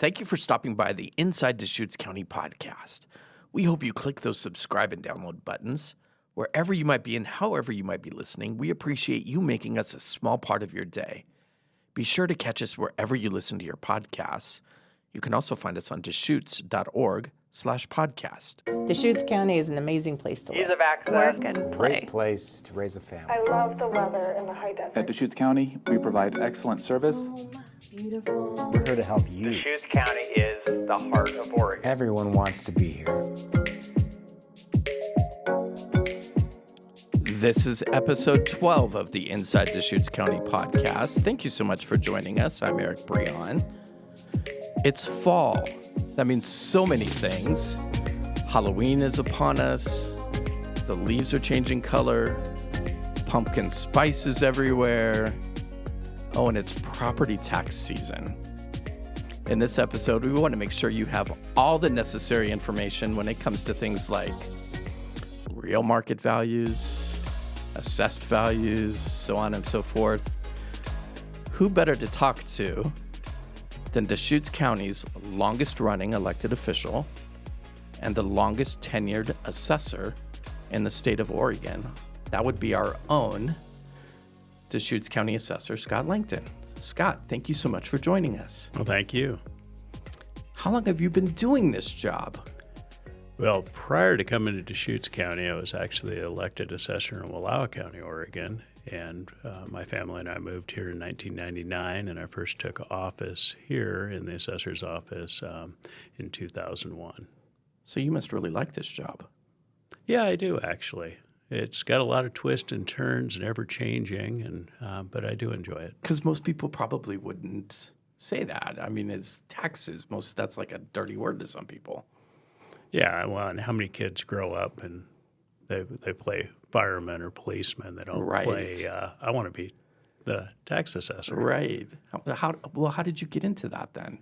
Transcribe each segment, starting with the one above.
Thank you for stopping by the Inside Deschutes County podcast. We hope you click those subscribe and download buttons. Wherever you might be and however you might be listening, we appreciate you making us a small part of your day. Be sure to catch us wherever you listen to your podcasts. You can also find us on deschutes.org/podcast. Deschutes County is an amazing place to live, Ease of access, work, and play. Great place to raise a family. I love the weather and the high desert. At Deschutes County, we provide excellent service. Beautiful. We're here to help you. Deschutes County is the heart of Oregon. Everyone wants to be here. This is episode 12 of the Inside Deschutes County podcast. Thank you so much for joining us. I'm Eric Breon. It's fall. That means so many things. Halloween is upon us. The leaves are changing color. Pumpkin spice is everywhere. Oh, and it's property tax season. In this episode, we want to make sure you have all the necessary information when it comes to things like real market values, assessed values, so on and so forth. Who better to talk to than Deschutes County's longest-running elected official and the longest tenured assessor in the state of Oregon? That would be our own Deschutes County Assessor, Scot Langton. Scott, thank you so much for joining us. Well, thank you. How long have you been doing this job? Well, prior to coming to Deschutes County, I was actually elected assessor in Wallowa County, Oregon, and my family and I moved here in 1999, and I first took office here in the assessor's office in 2001. So you must really like this job. Yeah, I do, actually. It's got a lot of twists and turns and ever-changing, and but I do enjoy it. Because most people probably wouldn't say that. I mean, it's taxes. That's like a dirty word to some people. Yeah, well, and how many kids grow up and they play firemen or policemen? They don't play, I want to be the tax assessor. Right. How did you get into that then?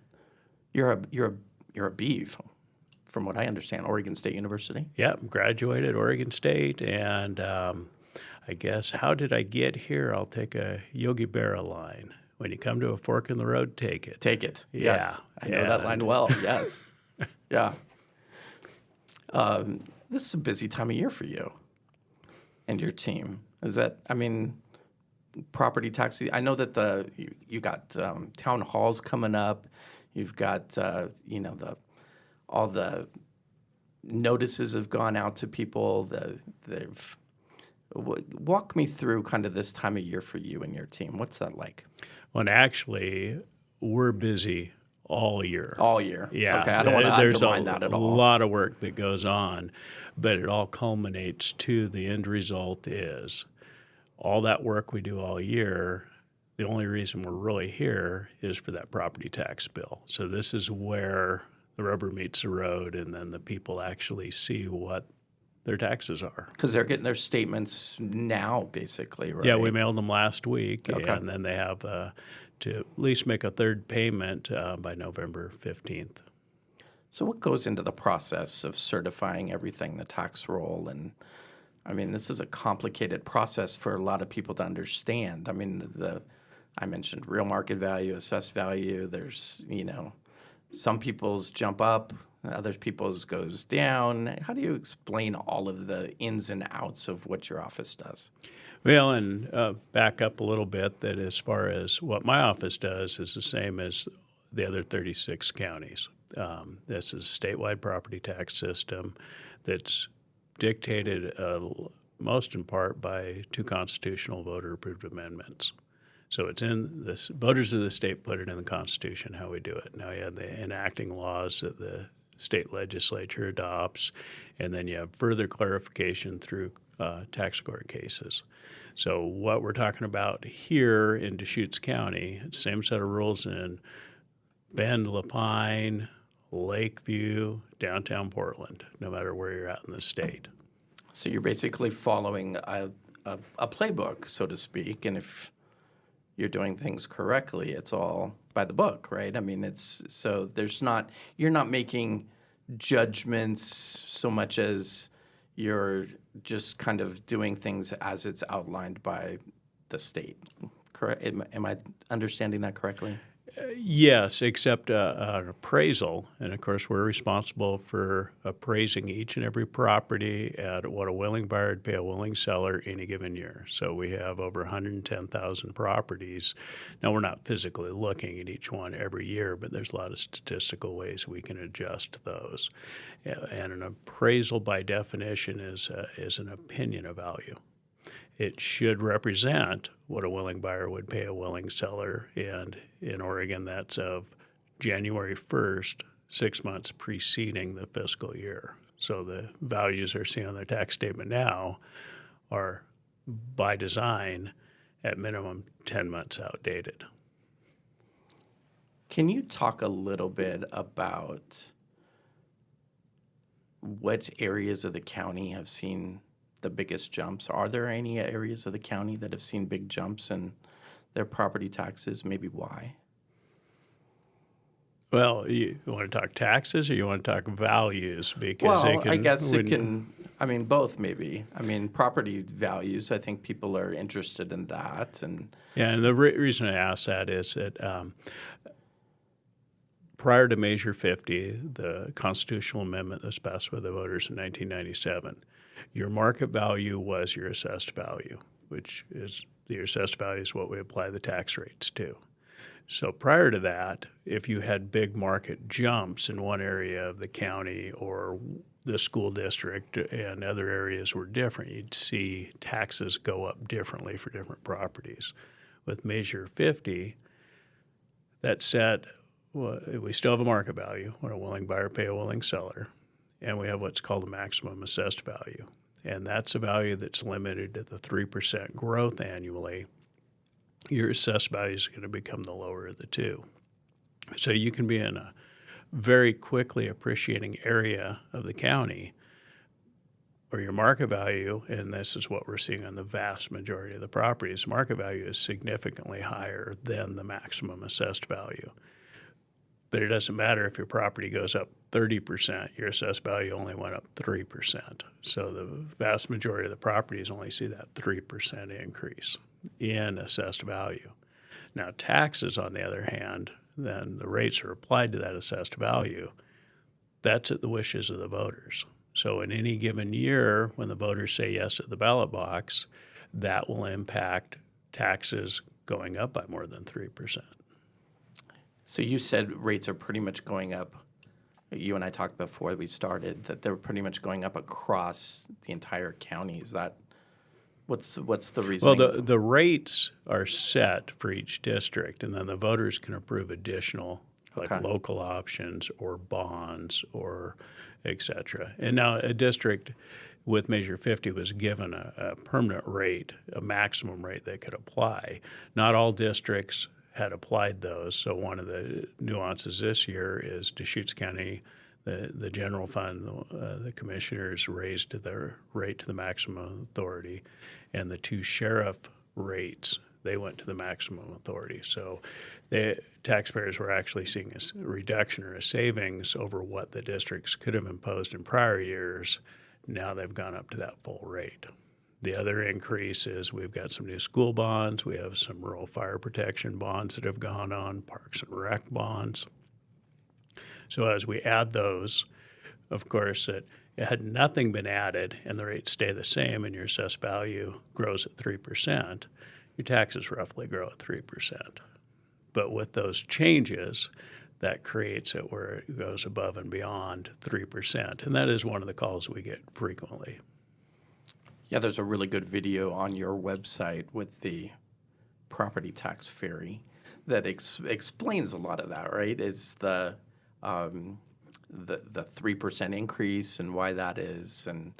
You're a beef, from what I understand, Oregon State University. Yep, graduated Oregon State, and I guess how did I get here? I'll take a Yogi Berra line. When you come to a fork in the road, take it. Take it. Yeah. Yes. I know that line well. Yes. Yeah. This is a busy time of year for you and your team. Is that, property tax? I know that you got town halls coming up. You've got, all the notices have gone out to people. Walk me through kind of this time of year for you and your team. What's that like? Well, actually, we're busy all year. All year. Yeah. Okay. I don't want to undermine that at all. There's a lot of work that goes on, but it all culminates to the end result is all that work we do all year. The only reason we're really here is for that property tax bill. So this is where the rubber meets the road, and then the people actually see what their taxes are. Because they're getting their statements now, basically, right? Yeah, we mailed them last week, Okay. and then they have to at least make a third payment by November 15th. So what goes into the process of certifying everything, the tax roll? And, this is a complicated process for a lot of people to understand. I mentioned real market value, assessed value. There's, some people's jump up, other people's goes down. How do you explain all of the ins and outs of what your office does? Well, and back up a little bit, that as far as what my office does is the same as the other 36 counties. This is a statewide property tax system that's dictated most in part by two constitutional voter-approved amendments. So it's in this, voters of the state put it in the Constitution how we do it. Now you have the enacting laws that the state legislature adopts, and then you have further clarification through tax court cases. So what we're talking about here in Deschutes County, same set of rules in Bend, Lapine, Lakeview, downtown Portland, no matter where you're at in the state. So you're basically following a playbook, so to speak, and if you're doing things correctly, it's all by the book, right? You're not making judgments so much as you're just kind of doing things as it's outlined by the state. Correct? Am I understanding that correctly? Yes, except an appraisal. And of course, we're responsible for appraising each and every property at what a willing buyer would pay a willing seller any given year. So we have over 110,000 properties. Now, we're not physically looking at each one every year, but there's a lot of statistical ways we can adjust those. And an appraisal, by definition, is an opinion of value. It should represent what a willing buyer would pay a willing seller. And in Oregon, that's of January 1st, 6 months preceding the fiscal year. So the values they're seeing on their tax statement now are, by design, at minimum 10 months outdated. Can you talk a little bit about what areas of the county have seen the biggest jumps? Are there any areas of the county that have seen big jumps in their property taxes? Maybe why? Well, you want to talk taxes or you want to talk values? Because Well, I guess it can, I mean, both maybe. I mean, property values, I think people are interested in that. And and the reason I ask that is that prior to Measure 50, the constitutional amendment that was passed by the voters in 1997, your market value was your assessed value, which is your assessed value is what we apply the tax rates to. So prior to that, if you had big market jumps in one area of the county or the school district and other areas were different, you'd see taxes go up differently for different properties. With Measure 50, that said, well, we still have a market value when a willing buyer pay a willing seller, and we have what's called the maximum assessed value. And that's a value that's limited to the 3% growth annually. Your assessed value is going to become the lower of the two. So you can be in a very quickly appreciating area of the county where your market value, and this is what we're seeing on the vast majority of the properties, market value is significantly higher than the maximum assessed value. But it doesn't matter if your property goes up 30%, your assessed value only went up 3%. So the vast majority of the properties only see that 3% increase in assessed value. Now, taxes, on the other hand, then the rates are applied to that assessed value. That's at the wishes of the voters. So in any given year, when the voters say yes at the ballot box, that will impact taxes going up by more than 3%. so you said rates are pretty much going up. You and I talked before we started that they're pretty much going up across the entire county. Is that what's the reason? Well, the rates are set for each district, and then the voters can approve additional, like Okay. local options or bonds or et cetera. And now a district with Measure 50 was given a permanent rate, a maximum rate they could apply. Not all districts had applied those. So one of the nuances this year is Deschutes County, the general fund, the commissioners raised their rate to the maximum authority, and the two sheriff rates, they went to the maximum authority. So the taxpayers were actually seeing a reduction or a savings over what the districts could have imposed in prior years. Now they've gone up to that full rate. The other increase is we've got some new school bonds. We have some rural fire protection bonds that have gone on, parks and rec bonds. So as we add those, of course, had nothing been added and the rates stay the same and your assessed value grows at 3%, your taxes roughly grow at 3%. But with those changes, that creates it where it goes above and beyond 3%. And that is one of the calls we get frequently. Yeah, there's a really good video on your website with the property tax ferry that explains a lot of that, right? It's the 3% increase and why that is, and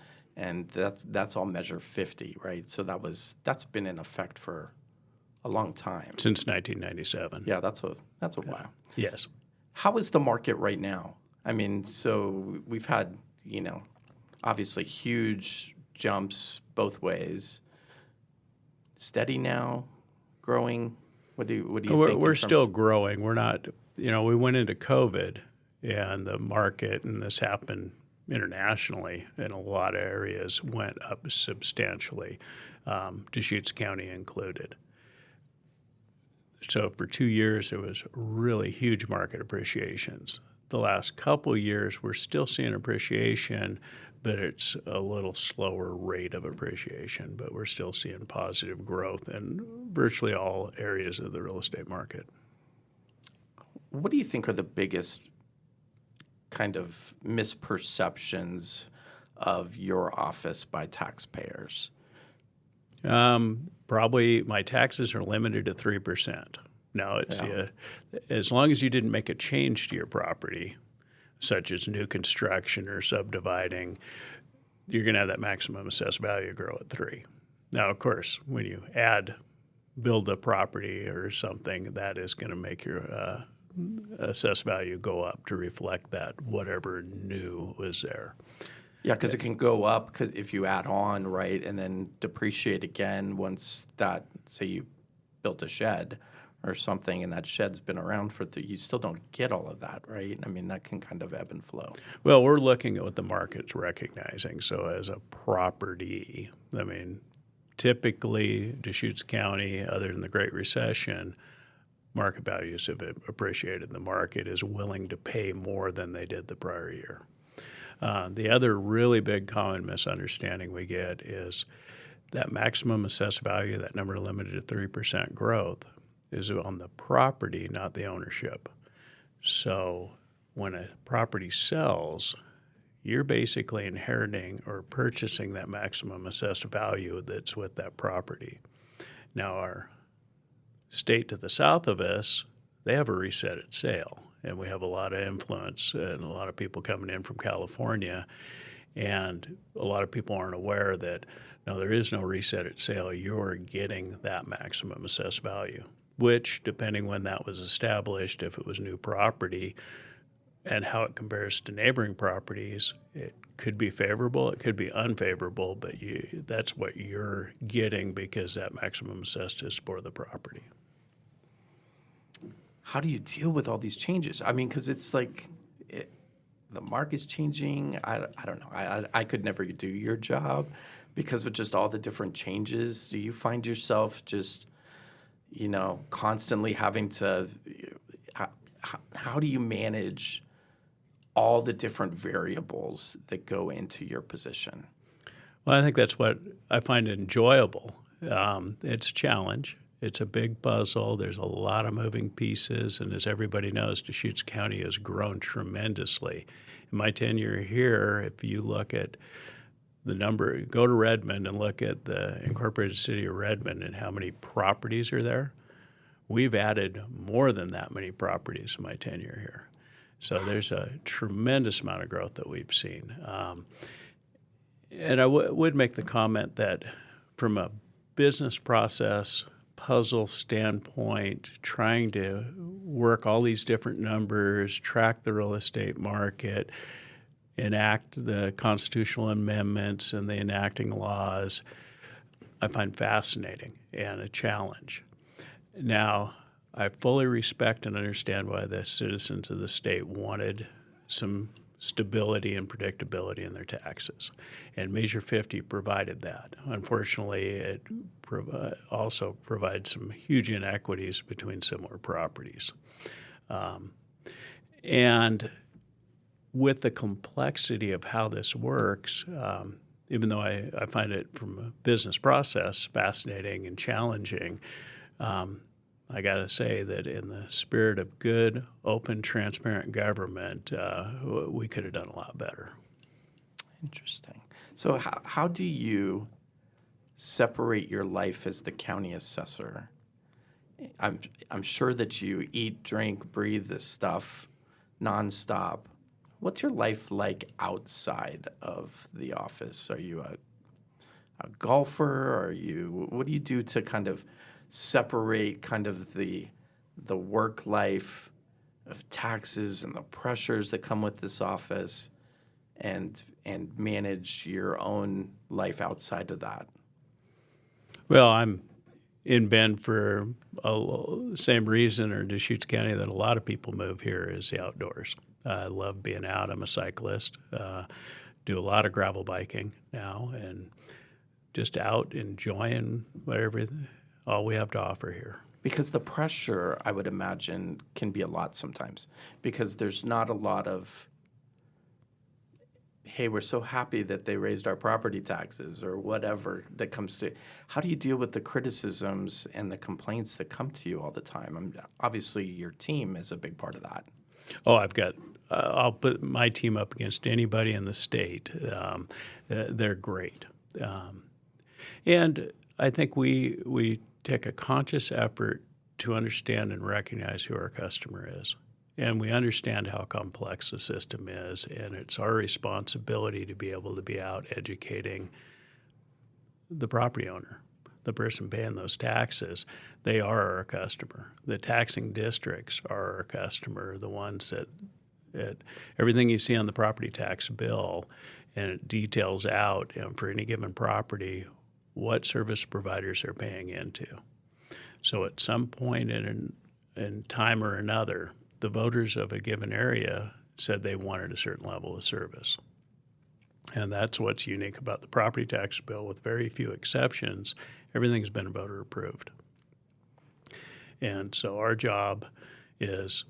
that's all Measure 50, right? So that's been in effect for a long time. Since 1997. Yeah, that's a while. Yes. How is the market right now? I mean, so we've had, obviously huge jumps both ways. Steady now, growing. What do you think? We're still growing. We're not. We went into COVID, and the market, and this happened internationally in a lot of areas, went up substantially, Deschutes County included. So for 2 years, there was really huge market appreciations. The last couple of years, we're still seeing appreciation, but it's a little slower rate of appreciation, but we're still seeing positive growth in virtually all areas of the real estate market. What do you think are the biggest kind of misperceptions of your office by taxpayers? Probably my taxes are limited to 3%. Now, it's as long as you didn't make a change to your property, such as new construction or subdividing, you're going to have that maximum assessed value grow at 3. Now, of course, when you build a property or something, that is going to make your assessed value go up to reflect that whatever new was there. Yeah, because it can go up because if you add on, right, and then depreciate again once that, say you built a shed or something and that shed's been around you still don't get all of that, right? I mean, that can kind of ebb and flow. Well, we're looking at what the market's recognizing. So as a property, I mean, typically Deschutes County, other than the Great Recession, market values have appreciated. The market is willing to pay more than they did the prior year. The other really big common misunderstanding we get is that maximum assessed value, that number limited to 3% growth, is on the property, not the ownership. So when a property sells, you're basically inheriting or purchasing that maximum assessed value that's with that property. Now, our state to the south of us, they have a reset at sale. And we have a lot of influence and a lot of people coming in from California. And a lot of people aren't aware that, no, there is no reset at sale. You're getting that maximum assessed value, which, depending when that was established, if it was new property and how it compares to neighboring properties, it could be favorable, it could be unfavorable, but that's what you're getting because that maximum assessed is for the property. How do you deal with all these changes? I mean, because it's like the market's changing. I don't know. I could never do your job because of just all the different changes. Do you find yourself just, constantly having to, how do you manage all the different variables that go into your position? Well, I think that's what I find enjoyable. It's a challenge. It's a big puzzle. There's a lot of moving pieces. And as everybody knows, Deschutes County has grown tremendously. In my tenure here, if you look at the number, go to Redmond and look at the incorporated city of Redmond and how many properties are there. We've added more than that many properties in my tenure here. So there's a tremendous amount of growth that we've seen. And I would make the comment that from a business process puzzle standpoint, trying to work all these different numbers, track the real estate market, enact the constitutional amendments and the enacting laws, I find fascinating and a challenge. Now, I fully respect and understand why the citizens of the state wanted some stability and predictability in their taxes. And Measure 50 provided that. Unfortunately, it also provides some huge inequities between similar properties. And with the complexity of how this works, even though I find it from a business process fascinating and challenging, I got to say that in the spirit of good, open, transparent government, we could have done a lot better. Interesting. So how do you separate your life as the county assessor? I'm sure that you eat, drink, breathe this stuff nonstop. What's your life like outside of the office? Are you a golfer? What do you do to kind of separate kind of the work life of taxes and the pressures that come with this office and manage your own life outside of that? Well, I'm in Bend for the same reason, or Deschutes County, that a lot of people move here, is the outdoors. I love being out. I'm a cyclist. Do a lot of gravel biking now, and just out enjoying all we have to offer here. Because the pressure, I would imagine, can be a lot sometimes. Because there's not a lot of, hey, we're so happy that they raised our property taxes or whatever that comes to. How do you deal with the criticisms and the complaints that come to you all the time? Obviously, your team is a big part of that. Oh, I'll put my team up against anybody in the state. They're great. And I think we take a conscious effort to understand and recognize who our customer is. And we understand how complex the system is, and it's our responsibility to be able to be out educating the property owner, the person paying those taxes. They are our customer. The taxing districts are our customer, the ones that everything you see on the property tax bill, and it details out for any given property what service providers are paying into. So at some point in time or another, the voters of a given area said they wanted a certain level of service. And that's what's unique about the property tax bill. With very few exceptions, everything's been voter approved. And so our job is,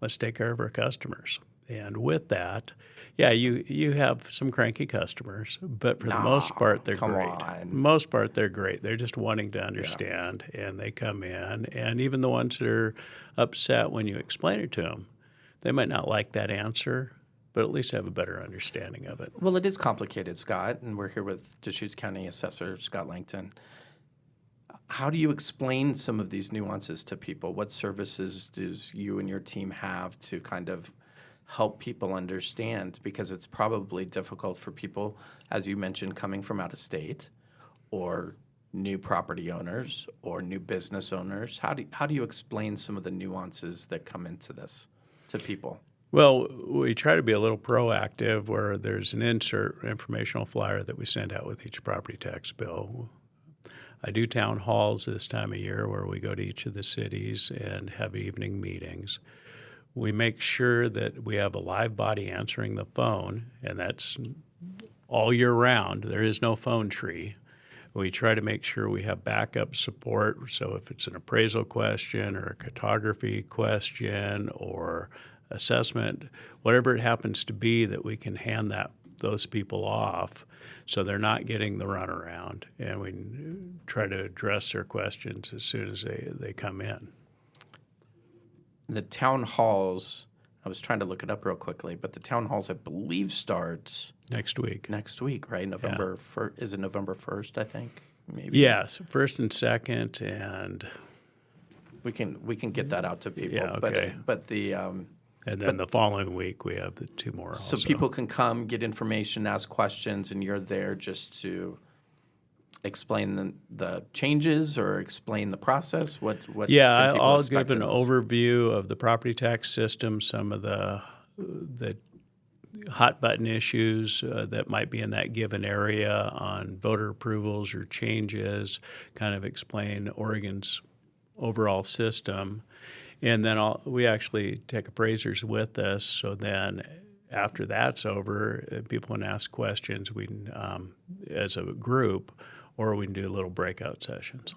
let's take care of our customers. And with that, yeah, you have some cranky customers, but for the most part, they're come great. on. Most part, they're great. They're just wanting to understand, and they come in. And even the ones that are upset when you explain it to them, they might not like that answer, but at least have a better understanding of it. Well, it is complicated, Scott, and we're here with Deschutes County Assessor Scot Langton. How do you explain some of these nuances to people? What services does you and your team have to kind of help people understand? Because it's probably difficult for people, as you mentioned, coming from out of state or new property owners or new business owners. How do you explain some of the nuances that come into this to people? Well, we try to be a little proactive where there's an informational flyer that we send out with each property tax bill. I do town halls this time of year where we go to each of the cities and have evening meetings. We make sure that we have a live body answering the phone, and that's all year round. There is no phone tree. We try to make sure we have backup support. So if it's an appraisal question or a cartography question or assessment, whatever it happens to be, that we can hand those people off so they're not getting the runaround, and we try to address their questions as soon as they come in. The town halls, I was trying to look it up real quickly, but the town halls, I believe, starts Next week, right? November 1st. Is it November 1st, I think? Maybe. Yes, first and second, and We can get that out to people. Yeah, okay. But the and then the following week we have the two more also. so people can come, get information, ask questions, and you're there just to explain the changes or explain the process? What Yeah, can people I'll expect give an in those? overview of the property tax system, some of the hot button issues that might be in that given area on voter approvals or changes, kind of explain Oregon's overall system. And then we actually take appraisers with us, so then after that's over, people can ask questions. We can, as a group, or we can do little breakout sessions.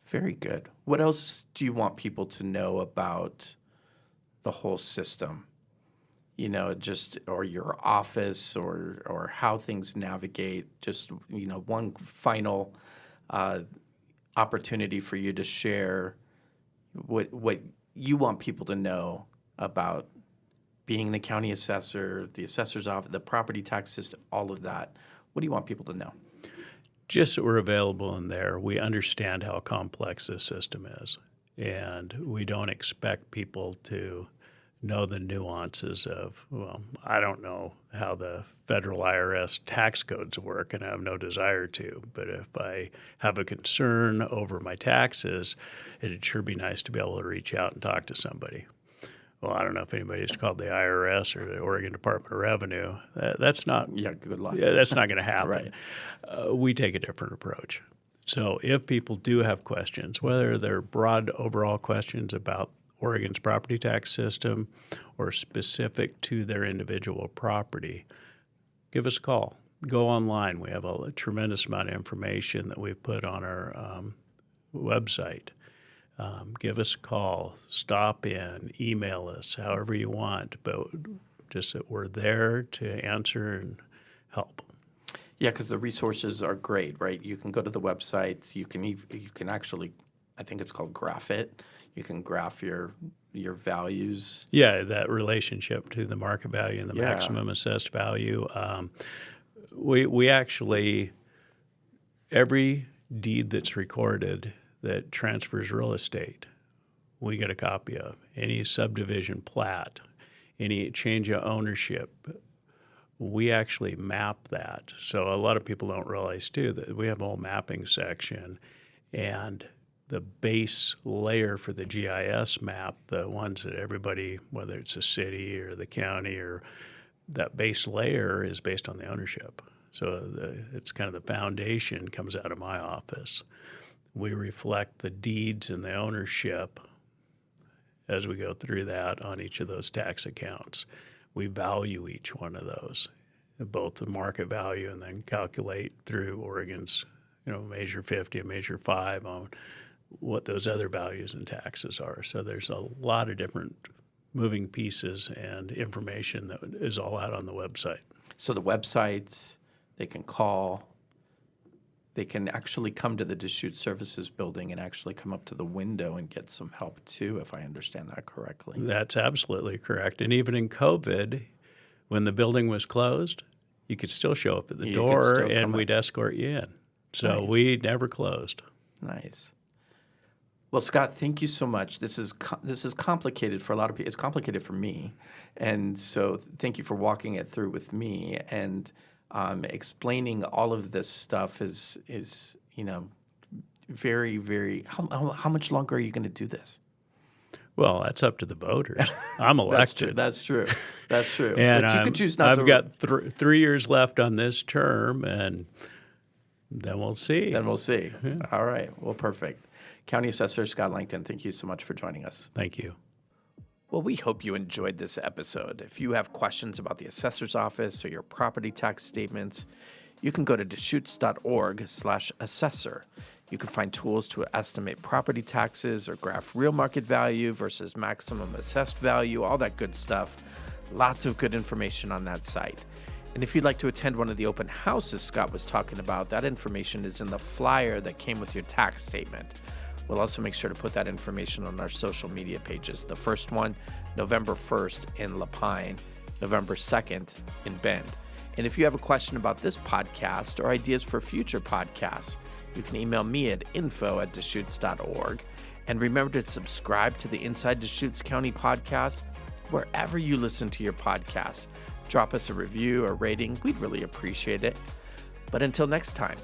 Very good. What else do you want people to know about the whole system? You know, just or your office or how things navigate. Just one final opportunity for you to share what you want people to know about being the county assessor, the assessor's office, the property tax system, all of that. What do you want people to know? Just that we're available in there. We understand how complex this system is, and we don't expect people to know the nuances of, well, I don't know how the federal IRS tax codes work, and I have no desire to. But if I have a concern over my taxes, it'd sure be nice to be able to reach out and talk to somebody. Well, I don't know if anybody's called the IRS or the Oregon Department of Revenue. That's not. Yeah, good luck. Yeah, that's not going to happen. Right. We take a different approach. So if people do have questions, whether they're broad overall questions about Oregon's property tax system or specific to their individual property, give us a call. Go online. We have a tremendous amount of information that we put on our website. give us a call, stop in, email us, however you want, but just that we're there to answer and help. Yeah, because the resources are great, right? You can go to the website. You can actually, I think it's called graph it. You can graph your values. Yeah, that relationship to the market value and the Yeah. maximum assessed value. We actually, every deed that's recorded that transfers real estate, we get a copy of. Any subdivision plat, any change of ownership, we actually map that. So a lot of people don't realize, too, that we have a whole mapping section, and the base layer for the GIS map, the ones that everybody, whether it's a city or the county, or that base layer is based on the ownership. So it's kind of the foundation comes out of my office. We reflect the deeds and the ownership as we go through that on each of those tax accounts. We value each one of those, both the market value, and then calculate through Oregon's, Measure 50 and Measure 5 on what those other values and taxes are. So there's a lot of different moving pieces and information that is all out on the website. So the websites, they can call. They can actually come to the Deschutes Services building and actually come up to the window and get some help too, if I understand that correctly. That's absolutely correct. And even in COVID, when the building was closed, you could still show up at the door and we'd escort you in. So Nice. we never closed. Nice. Well, Scott, thank you so much. This is complicated for a lot of people. It's complicated for me, and so thank you for walking it through with me and explaining all of this stuff. Is very, very. How much longer are you going to do this? Well, that's up to the voters. I'm elected. That's true. And but you can choose not I've got 3 years left on this term, and then we'll see. Yeah. All right. Well, perfect. County Assessor Scot Langton, thank you so much for joining us. Thank you. Well, we hope you enjoyed this episode. If you have questions about the assessor's office or your property tax statements, you can go to deschutes.org/assessor. You can find tools to estimate property taxes or graph real market value versus maximum assessed value, all that good stuff. Lots of good information on that site. And if you'd like to attend one of the open houses Scott was talking about, that information is in the flyer that came with your tax statement. We'll also make sure to put that information on our social media pages. The first one, November 1st in La Pine, November 2nd in Bend. And if you have a question about this podcast or ideas for future podcasts, you can email me at info@deschutes.org. And remember to subscribe to the Inside Deschutes County podcast wherever you listen to your podcasts. Drop us a review or rating. We'd really appreciate it. But until next time,